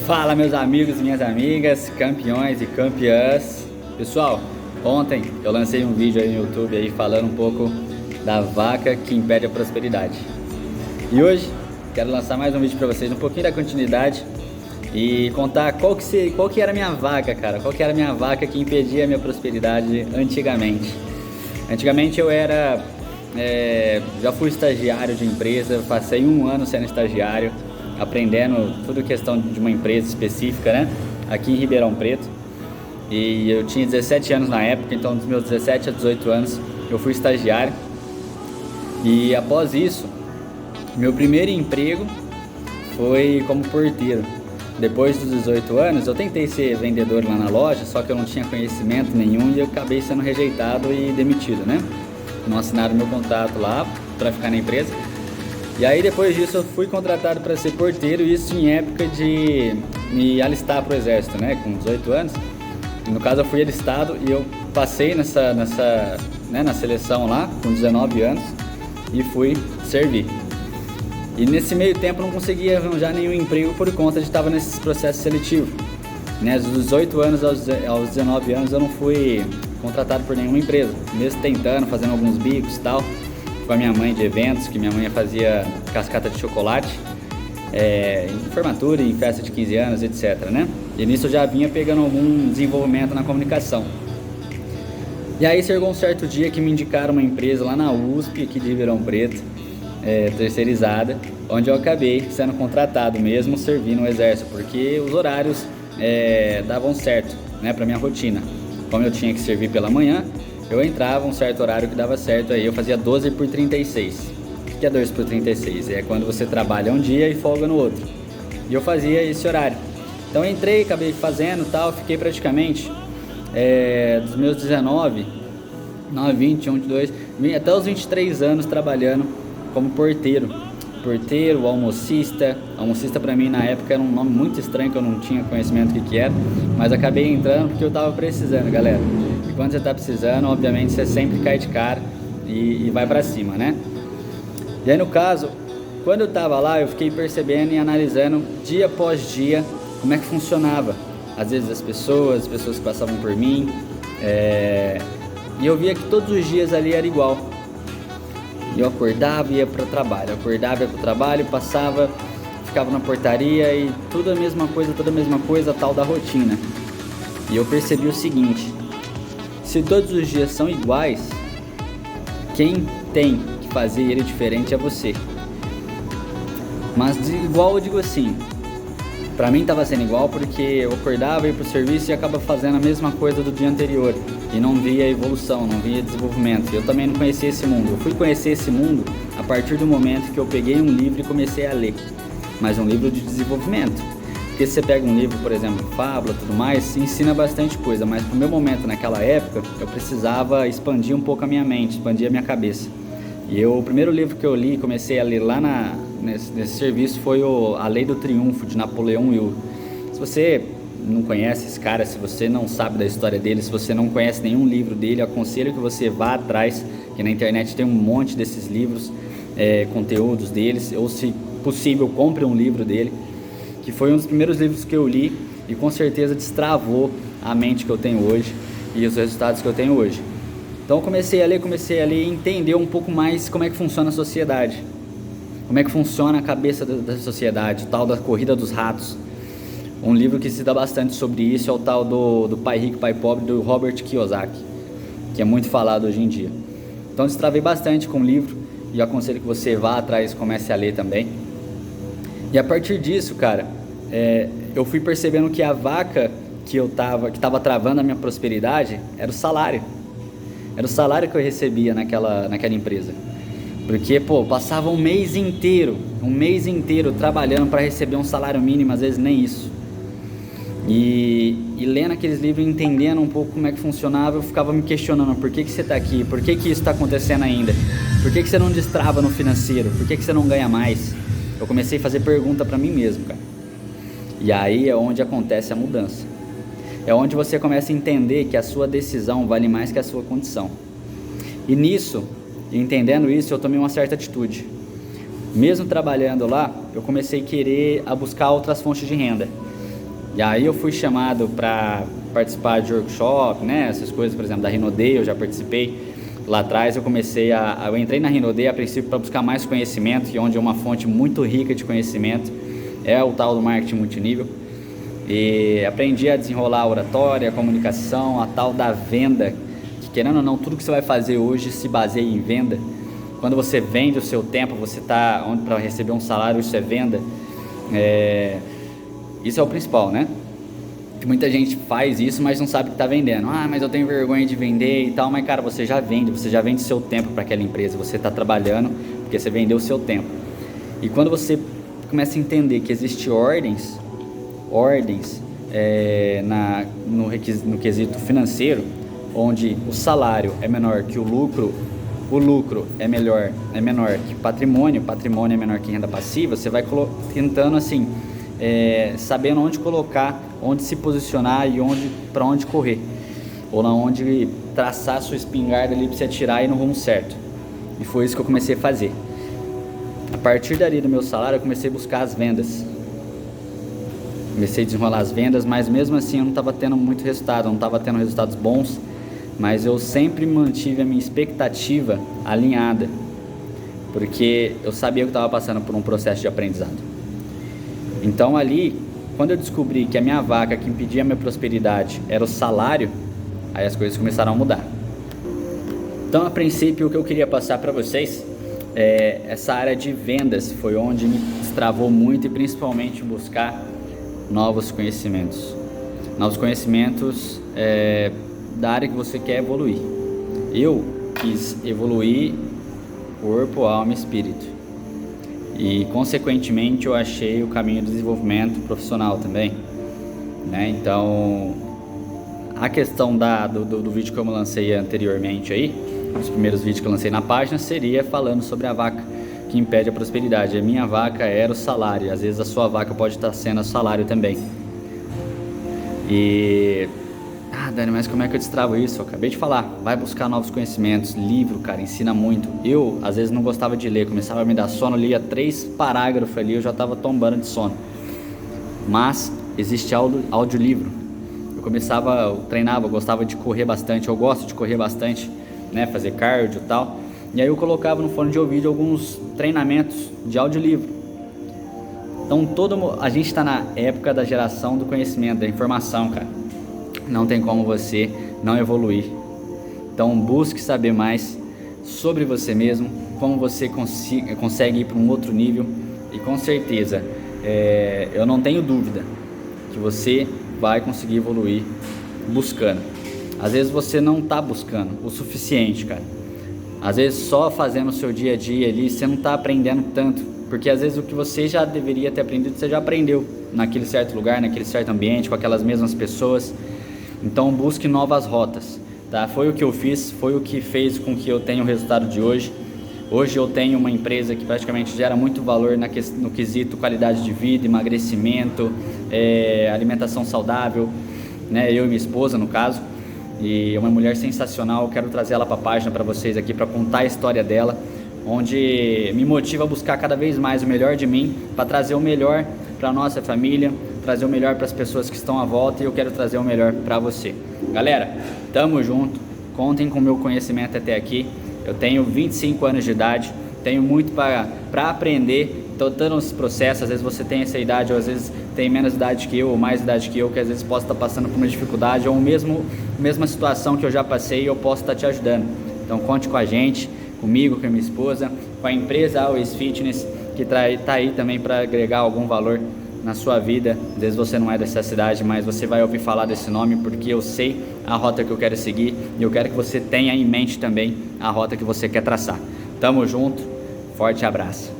Fala, meus amigos e minhas amigas, campeões e campeãs. Pessoal, ontem eu lancei um vídeo aí no YouTube aí falando um pouco da vaca que impede a prosperidade. E hoje quero lançar mais um vídeo para vocês, um pouquinho da continuidade e contar qual que era a minha vaca, cara. Qual que era a minha vaca que impedia a minha prosperidade antigamente. Antigamente eu era... já fui estagiário de empresa, passei um ano sendo estagiário, aprendendo tudo questão de uma empresa específica, né? Aqui em Ribeirão Preto. E eu tinha 17 anos na época, então dos meus 17 a 18 anos eu fui estagiário. E após isso, meu primeiro emprego foi como porteiro. Depois dos 18 anos, eu tentei ser vendedor lá na loja, só que eu não tinha conhecimento nenhum e eu acabei sendo rejeitado e demitido, né? Não assinaram meu contrato lá para ficar na empresa. E aí depois disso eu fui contratado para ser porteiro, isso em época de me alistar para o exército, né? Com 18 anos. No caso eu fui alistado e eu passei na seleção lá com 19 anos e fui servir. E nesse meio tempo eu não conseguia arranjar nenhum emprego por conta de estar nesse processo seletivo. Né? Dos 18 anos aos 19 anos eu não fui contratado por nenhuma empresa, mesmo tentando, fazendo alguns bicos e tal, com a minha mãe de eventos, que minha mãe fazia cascata de chocolate, em formatura, em festa de 15 anos, etc, né? E nisso eu já vinha pegando algum desenvolvimento na comunicação. E aí chegou um certo dia que me indicaram uma empresa lá na USP, aqui de Ribeirão Preto, terceirizada, onde eu acabei sendo contratado mesmo, servindo no exército, porque os horários davam certo, né, para minha rotina. Como eu tinha que servir pela manhã, eu entrava um certo horário que dava certo, aí eu fazia 12 por 36. O que é 12 por 36? É quando você trabalha um dia e folga no outro. E eu fazia esse horário. Então eu entrei, acabei fazendo tal, fiquei praticamente dos meus 19, 20, 22, até os 23 anos trabalhando como porteiro. Porteiro, almocista. Almocista pra mim na época era um nome muito estranho que eu não tinha conhecimento do que era, mas acabei entrando porque eu tava precisando, galera. E quando você tá precisando, obviamente você sempre cai de cara e vai pra cima, né? E aí no caso, quando eu tava lá, eu fiquei percebendo e analisando dia após dia como é que funcionava. Às vezes as pessoas que passavam por mim, e eu via que todos os dias ali era igual. E eu acordava e ia para o trabalho, passava, ficava na portaria e tudo a mesma coisa, tal da rotina. E eu percebi o seguinte: se todos os dias são iguais, quem tem que fazer ele diferente é você. Mas igual eu digo assim, pra mim tava sendo igual porque eu acordava, ia pro serviço e acaba fazendo a mesma coisa do dia anterior. E não via evolução, não via desenvolvimento. Eu também não conhecia esse mundo. Eu fui conhecer esse mundo a partir do momento que eu peguei um livro e comecei a ler. Mas um livro de desenvolvimento. Porque se você pega um livro, por exemplo, fábula e tudo mais, ensina bastante coisa. Mas no meu momento, naquela época, eu precisava expandir um pouco a minha mente, expandir a minha cabeça. E o primeiro livro que eu li, comecei a ler lá nesse serviço, foi A Lei do Triunfo, de Napoleão Hill. Se você não conhece esse cara, se você não sabe da história dele, se você não conhece nenhum livro dele, eu aconselho que você vá atrás, que na internet tem um monte desses livros, conteúdos deles, ou se possível, compre um livro dele, que foi um dos primeiros livros que eu li e com certeza destravou a mente que eu tenho hoje e os resultados que eu tenho hoje. Então eu comecei a ler e entender um pouco mais como é que funciona a sociedade, como é que funciona a cabeça da sociedade, tal da corrida dos ratos. Um livro que se dá bastante sobre isso é o tal do Pai Rico, Pai Pobre, do Robert Kiyosaki, que é muito falado hoje em dia. Então destravei bastante com o livro e eu aconselho que você vá atrás e comece a ler também. E a partir disso, cara, eu fui percebendo que a vaca que estava travando a minha prosperidade era o salário. Era o salário que eu recebia naquela empresa. Porque, passava um mês inteiro trabalhando para receber um salário mínimo, às vezes nem isso. E lendo aqueles livros, entendendo um pouco como é que funcionava, eu ficava me questionando: por que você está aqui? Por que isso está acontecendo ainda? Por que você não destrava no financeiro? Por que você não ganha mais? Eu comecei a fazer pergunta para mim mesmo, cara. E aí é onde acontece a mudança. É onde você começa a entender que a sua decisão vale mais que a sua condição. E nisso, entendendo isso, eu tomei uma certa atitude. Mesmo trabalhando lá, eu comecei a buscar outras fontes de renda. E aí eu fui chamado para participar de workshop, né? Essas coisas, por exemplo, da Rinode, eu já participei. Lá atrás eu eu entrei na Rinode a princípio para buscar mais conhecimento, e onde é uma fonte muito rica de conhecimento, é o tal do marketing multinível. E aprendi a desenrolar a oratória, a comunicação, a tal da venda, que querendo ou não, tudo que você vai fazer hoje se baseia em venda. Quando você vende o seu tempo, você está onde para receber um salário, isso é venda. Isso é o principal, né? Muita gente faz isso, mas não sabe que está vendendo. Ah, mas eu tenho vergonha de vender e tal. Mas cara, você já vende seu tempo para aquela empresa. Você está trabalhando porque você vendeu o seu tempo. E quando você começa a entender que existem ordens no quesito financeiro, onde o salário é menor que o lucro é menor que o patrimônio é menor que renda passiva, você vai tentando assim, sabendo onde colocar, onde se posicionar e para onde correr, ou na onde traçar a sua espingarda ali para você atirar e ir no rumo certo. E foi isso que eu comecei a fazer. A partir dali do meu salário eu comecei a buscar as vendas, comecei a desenrolar as vendas, mas mesmo assim eu não estava tendo muito resultado, não estava tendo resultados bons, mas eu sempre mantive a minha expectativa alinhada, porque eu sabia que eu estava passando por um processo de aprendizado. Então ali, quando eu descobri que a minha vaca que impedia a minha prosperidade era o salário, aí as coisas começaram a mudar. Então a princípio o que eu queria passar para vocês essa área de vendas foi onde me destravou muito, e principalmente buscar novos conhecimentos da área que você quer evoluir. Eu quis evoluir corpo, alma e espírito, e consequentemente eu achei o caminho do desenvolvimento profissional também, né? Então a questão do vídeo que eu lancei anteriormente aí, os primeiros vídeos que eu lancei na página, seria falando sobre a vaca que impede a prosperidade. A minha vaca era o salário, às vezes a sua vaca pode estar sendo o salário também. E Dani, mas como é que eu destravo isso? Eu acabei de falar, vai buscar novos conhecimentos. Livro, cara, ensina muito. Eu às vezes não gostava de ler, começava a me dar sono, lia 3 parágrafos ali, eu já estava tombando de sono. Mas existe audiolivro. Eu treinava, eu gostava de correr bastante, eu gosto de correr bastante, né, fazer cardio e tal. E aí eu colocava no fone de ouvido alguns treinamentos de audiolivro. Então a gente está na época da geração do conhecimento, da informação, cara. Não tem como você não evoluir. Então busque saber mais sobre você mesmo, como você consegue ir para um outro nível. E com certeza, eu não tenho dúvida que você vai conseguir evoluir buscando. Às vezes você não está buscando o suficiente, cara. Às vezes só fazendo o seu dia a dia ali, você não está aprendendo tanto, porque às vezes o que você já deveria ter aprendido, você já aprendeu naquele certo lugar, naquele certo ambiente, com aquelas mesmas pessoas. Então busque novas rotas, tá? Foi o que eu fiz, foi o que fez com que eu tenha o resultado de hoje. Hoje eu tenho uma empresa que praticamente gera muito valor no quesito qualidade de vida, emagrecimento, alimentação saudável, né? Eu e minha esposa, no caso. E é uma mulher sensacional, eu quero trazer ela para a página para vocês aqui, para contar a história dela, onde me motiva a buscar cada vez mais o melhor de mim, para trazer o melhor para a nossa família, trazer o melhor para as pessoas que estão à volta, e eu quero trazer o melhor para você. Galera, tamo junto, contem com o meu conhecimento até aqui. Eu tenho 25 anos de idade, tenho muito para aprender. Estou dando esse processo, às vezes você tem essa idade, ou às vezes tem menos idade que eu, ou mais idade que eu, que às vezes posso estar passando por uma dificuldade, ou mesma situação que eu já passei, e eu posso estar te ajudando. Então conte com a gente, comigo, com a minha esposa, com a empresa Always Fitness, que está aí também para agregar algum valor na sua vida. Às vezes você não é dessa cidade, mas você vai ouvir falar desse nome, porque eu sei a rota que eu quero seguir, e eu quero que você tenha em mente também a rota que você quer traçar. Tamo junto, forte abraço.